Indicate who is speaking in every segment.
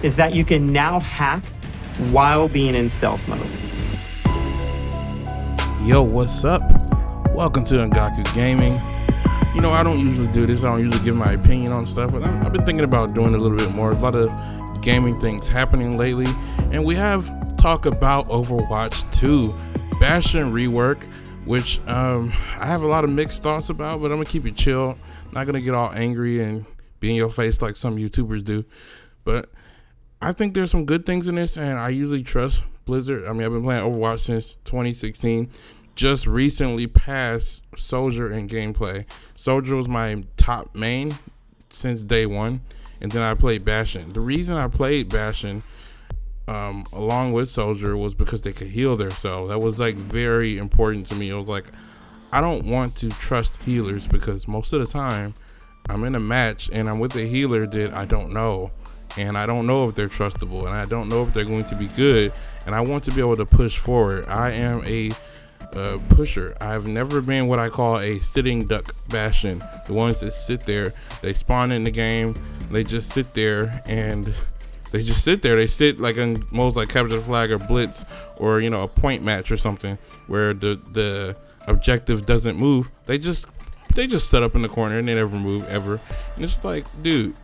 Speaker 1: is that you can now hack while being in stealth mode.
Speaker 2: Yo, what's up? Welcome to Ngaku Gaming. You know, I don't usually do this. I don't usually give my opinion on stuff, but I've been thinking about doing a little bit more. A lot of gaming things happening lately, and we have talk about Overwatch 2, Bastion Rework, which I have a lot of mixed thoughts about, but I'm gonna keep it chill. Not gonna get all angry and be in your face like some YouTubers do, but I think there's some good things in this, and I usually trust Blizzard. I mean, I've been playing Overwatch since 2016. Just recently passed Soldier in gameplay. Soldier was my top main since day one, and then I played Bastion. The reason I played Bastion along with Soldier was because they could heal themselves. That was like very important to me. It was like, I don't want to trust healers because most of the time I'm in a match and I'm with a healer that I don't know, and I don't know if they're trustable, and I don't know if they're going to be good, and I want to be able to push forward. I am a pusher. I've never been what I call a sitting duck Bastion. The ones that sit there, they spawn in the game, they just sit there and they just sit there. They sit like in most like capture the flag or blitz or, you know, a point match or something where the objective doesn't move. They just set up in the corner and they never move ever. And it's like, dude,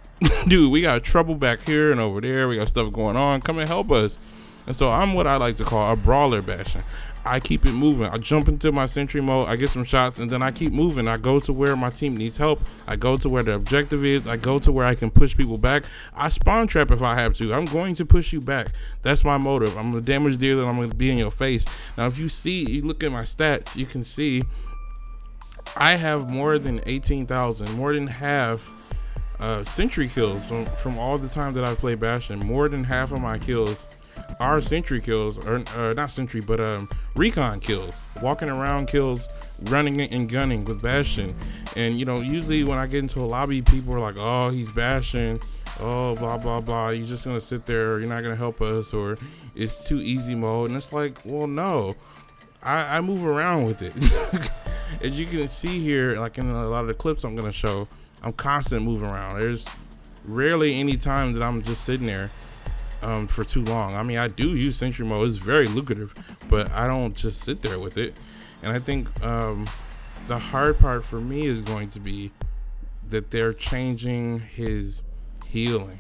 Speaker 2: we got trouble back here and over there. We got stuff going on. Come and help us. And so I'm what I like to call a brawler Bastion. I keep it moving. I jump into my sentry mode, I get some shots, and then I keep moving. I go to where my team needs help. I go to where the objective is. I go to where I can push people back. I spawn trap if I have to. I'm going to push you back. That's my motive. I'm a damage dealer. I'm going to be in your face. Now, if you look at my stats, you can see I have more than 18,000, more than half sentry kills from all the time that I've played Bastion. More than half of my kills are sentry kills, or not sentry, but recon kills, walking around kills, running and gunning with Bastion. And you know, usually when I get into a lobby, people are like, oh, he's Bastion, oh, blah blah blah, you're just gonna sit there, you're not gonna help us, or it's too easy mode. And it's like, well, no, I move around with it. As you can see here, like in a lot of the clips I'm gonna show, I'm constant moving around. There's rarely any time that I'm just sitting there for too long. I mean, I do use sentry mode. It's very lucrative, but I don't just sit there with it. And I think the hard part for me is going to be that they're changing his healing.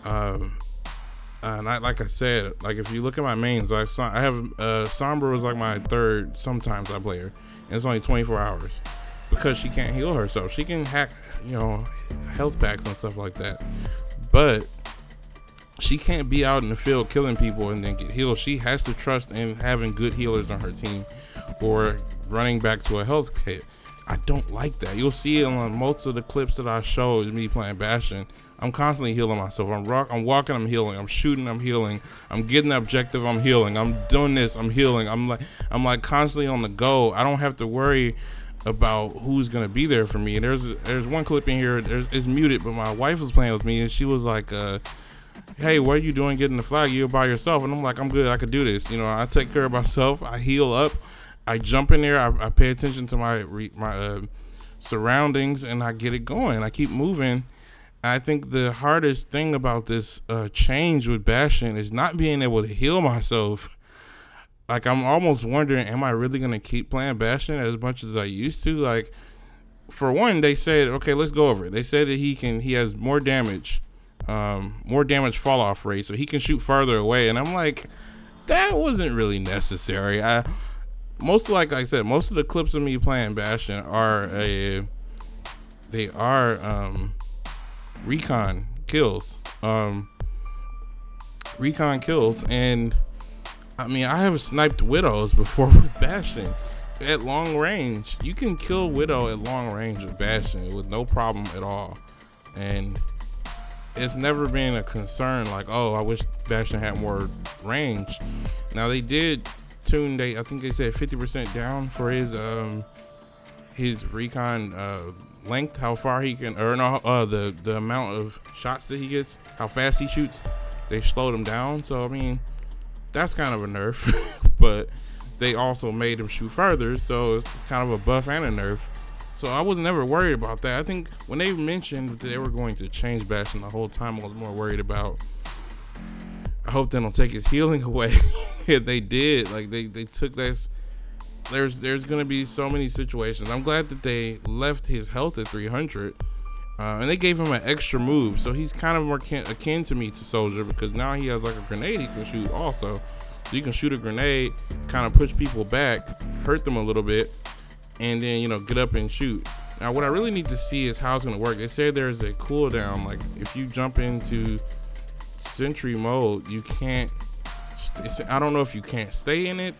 Speaker 2: And like I said, like if you look at my mains, I have Sombra was like my third. Sometimes I play her, and it's only 24 hours because she can't heal herself. She can hack, you know, health packs and stuff like that, but she can't be out in the field killing people and then get healed. She has to trust in having good healers on her team or running back to a health kit. I don't like that. You'll see it on most of the clips that I show is me playing Bastion. I'm constantly healing myself. I'm walking, I'm healing. I'm shooting, I'm healing. I'm getting the objective, I'm healing. I'm doing this, I'm healing. I'm like constantly on the go. I don't have to worry about who's gonna be there for me. And there's one clip in here. It's muted, but my wife was playing with me and she was like, hey, what are you doing getting the flag? You're by yourself. And I'm like, I'm good, I could do this. You know, I take care of myself. I heal up. I jump in there. I pay attention to my surroundings, and I get it going. I keep moving. I think the hardest thing about this change with Bastion is not being able to heal myself. Like, I'm almost wondering, am I really going to keep playing Bastion as much as I used to? Like, for one, they said, okay, let's go over it. They said that he has more damage fall off rate, so he can shoot farther away. And I'm like, that wasn't really necessary. Most of the clips of me playing Bastion are recon kills. And I mean, I have sniped Widows before with Bastion at long range. You can kill Widow at long range with Bastion with no problem at all. And it's never been a concern like, oh, I wish Bastion had more range. Now they did tune, I think they said 50% down for his recon length, how far he can, or no, the amount of shots that he gets, how fast he shoots. They slowed him down. So I mean, that's kind of a nerf, but they also made him shoot further, so it's kind of a buff and a nerf. So I was never worried about that. I think when they mentioned that they were going to change Bastion, the whole time I was more worried about I hope they don't take his healing away. If they did, like they took this. There's gonna be so many situations. I'm glad that they left his health at 300, and they gave him an extra move, so he's kind of more akin to me to Soldier, because now he has like a grenade he can shoot also. So you can shoot a grenade, kind of push people back, hurt them a little bit, and then, you know, get up and shoot. Now what I really need to see is how it's gonna work. They say there's a cooldown, like if you jump into sentry mode, you can't, I don't know if you can't stay in it,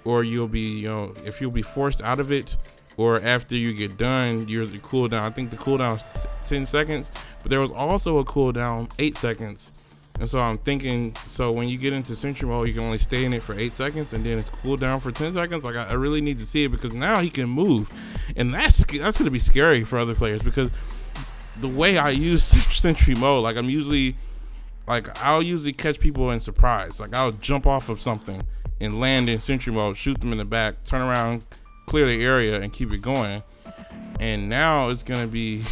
Speaker 2: or you'll be, you know, if you'll be forced out of it, or after you get done, you're the cooldown. I think the cooldown is 10 seconds, but there was also a cooldown 8 seconds. And so I'm thinking, so when you get into sentry mode, you can only stay in it for 8 seconds, and then it's cooldown for 10 seconds. Like I really need to see it, because now he can move, and that's gonna be scary for other players, because the way I use sentry mode, like I'll usually catch people in surprise. Like I'll jump off of something and land in sentry mode, shoot them in the back, turn around, clear the area, and keep it going. And now it's gonna be,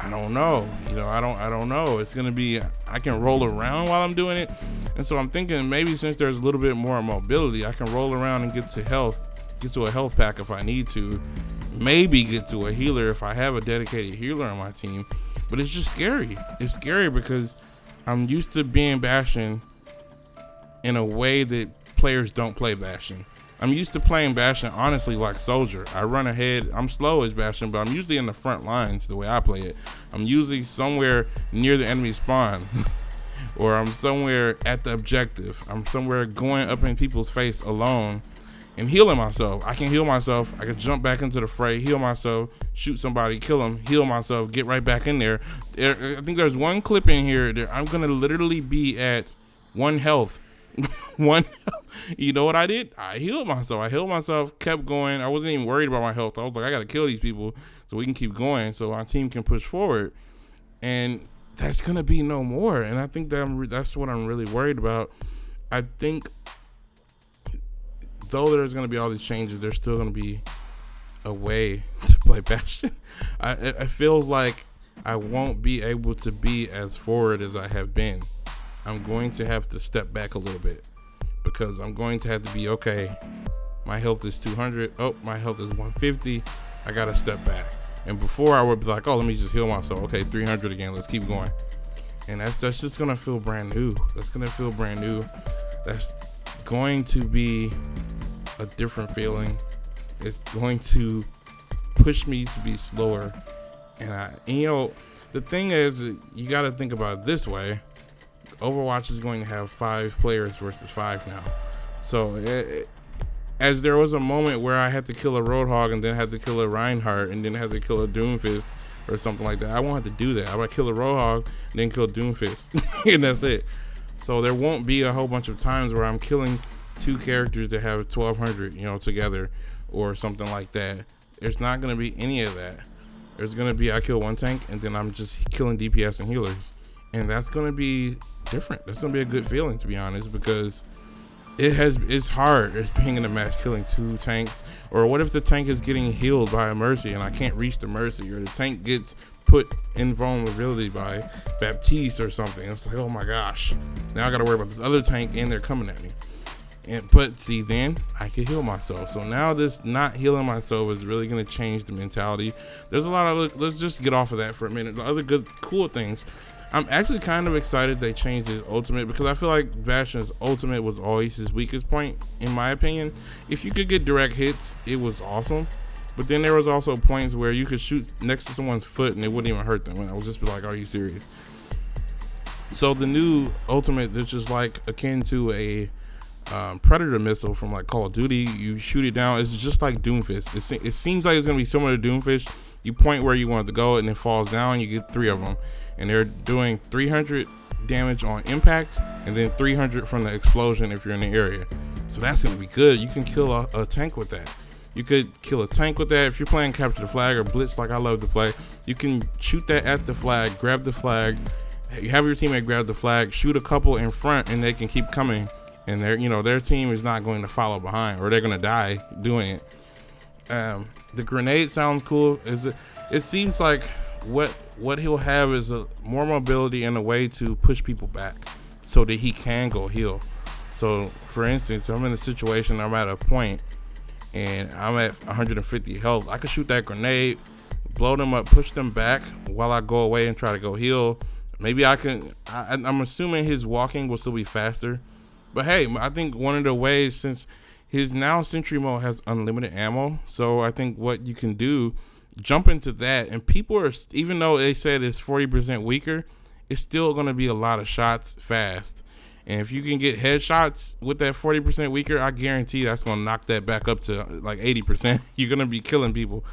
Speaker 2: I don't know, you know, I don't know. It's gonna be, I can roll around while I'm doing it. And so I'm thinking, maybe since there's a little bit more mobility, I can roll around and get to a health pack if I need to, maybe get to a healer if I have a dedicated healer on my team. But it's just scary. It's scary because I'm used to being Bastion in a way that players don't play Bastion. I'm used to playing Bastion honestly like Soldier. I run ahead. I'm slow as Bastion, but I'm usually in the front lines the way I play it. I'm usually somewhere near the enemy spawn or I'm somewhere at the objective. I'm somewhere going up in people's face alone and healing myself. I can heal myself. I can jump back into the fray, heal myself, shoot somebody, kill them, heal myself, get right back in there. I think there's one clip in here that I'm going to literally be at 1 health. You know what I did? I healed myself, kept going. I wasn't even worried about my health. I was like, I gotta kill these people so we can keep going, so our team can push forward. And that's gonna be no more. And I think that's what I'm really worried about. I think though there's gonna be all these changes, there's still gonna be a way to play Bastion. I feel like I won't be able to be as forward as I have been. I'm going to have to step back a little bit, because I'm going to have to be, okay, my health is 200. Oh, my health is 150. I got to step back. And before I would be like, oh, let me just heal myself. Okay, 300 again. Let's keep going. And that's just going to feel brand new. That's going to feel brand new. That's going to be a different feeling. It's going to push me to be slower. And you know, the thing is, you got to think about it this way. Overwatch is going to have 5 players versus 5 now. So as there was a moment where I had to kill a Roadhog and then had to kill a Reinhardt and then had to kill a Doomfist or something like that, I won't have to do that. I might kill a Roadhog and then kill Doomfist and that's it. So there won't be a whole bunch of times where I'm killing 2 characters that have 1200, you know, together or something like that. There's not going to be any of that. There's going to be, I kill 1 tank and then I'm just killing DPS and healers. And that's going to be different. That's going to be a good feeling, to be honest, because it's hard. It's being in a match killing 2 tanks. Or what if the tank is getting healed by a Mercy and I can't reach the Mercy, or the tank gets put in vulnerability by Baptiste or something. It's like, oh my gosh, now I got to worry about this other tank and they're coming at me. But see, then I can heal myself. So now this not healing myself is really going to change the mentality. There's a lot of, let's just get off of that for a minute. The other good, cool things. I'm actually kind of excited they changed his ultimate, because I feel like Bastion's ultimate was always his weakest point, in my opinion. If you could get direct hits, it was awesome. But then there was also points where you could shoot next to someone's foot and it wouldn't even hurt them. And I was just like, are you serious? So the new ultimate, that's just like akin to a Predator missile from like Call of Duty. You shoot it down. It's just like Doomfist. It seems like it's going to be similar to Doomfist. You point where you want it to go and it falls down. You get 3 of them. And they're doing 300 damage on impact and then 300 from the explosion if you're in the area. So that's going to be good. You can kill a tank with that. You could kill a tank with that. If you're playing Capture the Flag or Blitz like I love to play, you can shoot that at the flag, grab the flag, you have your teammate grab the flag, shoot a couple in front, and they can keep coming. And their team is not going to follow behind, or they're going to die doing it. The grenade sounds cool. It seems like what he'll have is more mobility and a way to push people back. so that he can go heal. So for instance, I'm in a situation, I'm at a point and I'm at 150 health. I can shoot that grenade, blow them up, push them back while I go away and try to go heal. Maybe I'm assuming his walking will still be faster. But hey, I think one of the ways, since his now Sentry mode has unlimited ammo, so I think what you can do, jump into that, and people are, even though they said it's 40% weaker, it's still going to be a lot of shots fast. And if you can get headshots with that 40% weaker, I guarantee that's going to knock that back up to like 80%. You're going to be killing people.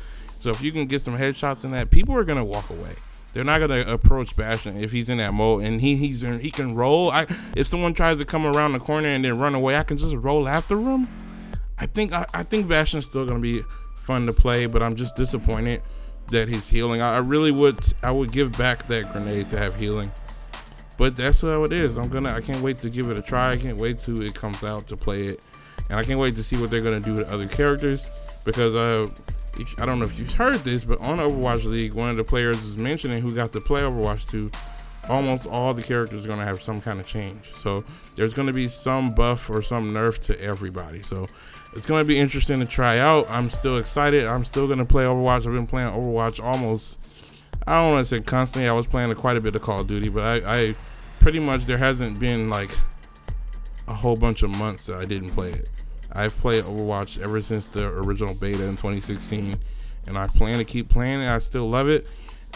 Speaker 2: So if you can get some headshots in that, people are going to walk away. They're not gonna approach Bastion if he's in that mode, and he can roll. If someone tries to come around the corner and then run away, I can just roll after him. I think Bastion's still gonna be fun to play, but I'm just disappointed that he's healing. I would give back that grenade to have healing, but that's how it is. I can't wait to give it a try. I can't wait till it comes out to play it, and I can't wait to see what they're gonna do to other characters, because I don't know if you've heard this, but on Overwatch League, one of the players was mentioning who got to play Overwatch 2, almost all the characters are going to have some kind of change. So there's going to be some buff or some nerf to everybody. So it's going to be interesting to try out. I'm still excited. I'm still going to play Overwatch. I've been playing Overwatch almost, I don't want to say constantly. I was playing quite a bit of Call of Duty, but I pretty much, there hasn't been like a whole bunch of months that I didn't play it. I've played Overwatch ever since the original beta in 2016, and I plan to keep playing it. I still love it,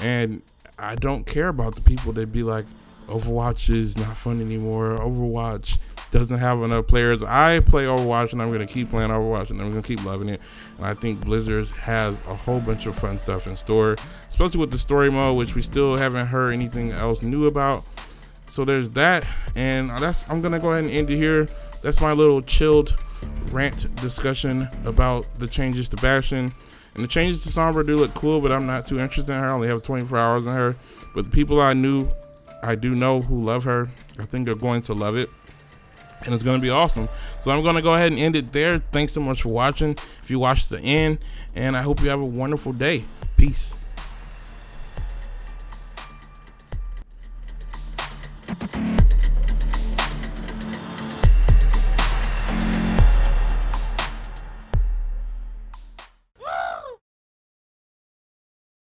Speaker 2: and I don't care about the people that be like, Overwatch is not fun anymore, Overwatch doesn't have enough players. I play Overwatch, and I'm going to keep playing Overwatch, and I'm going to keep loving it. And I think Blizzard has a whole bunch of fun stuff in store, especially with the story mode, which we still haven't heard anything else new about. So there's that, and I'm going to go ahead and end it here. That's my little chilled rant discussion about the changes to Bastion. And the changes to Sombra do look cool, but I'm not too interested in her. I only have 24 hours on her. But the people I do know who love her, I think they're going to love it, and it's going to be awesome. So I'm going to go ahead and end it there. Thanks so much for watching, if you watched the end, and I hope you have a wonderful day. Peace.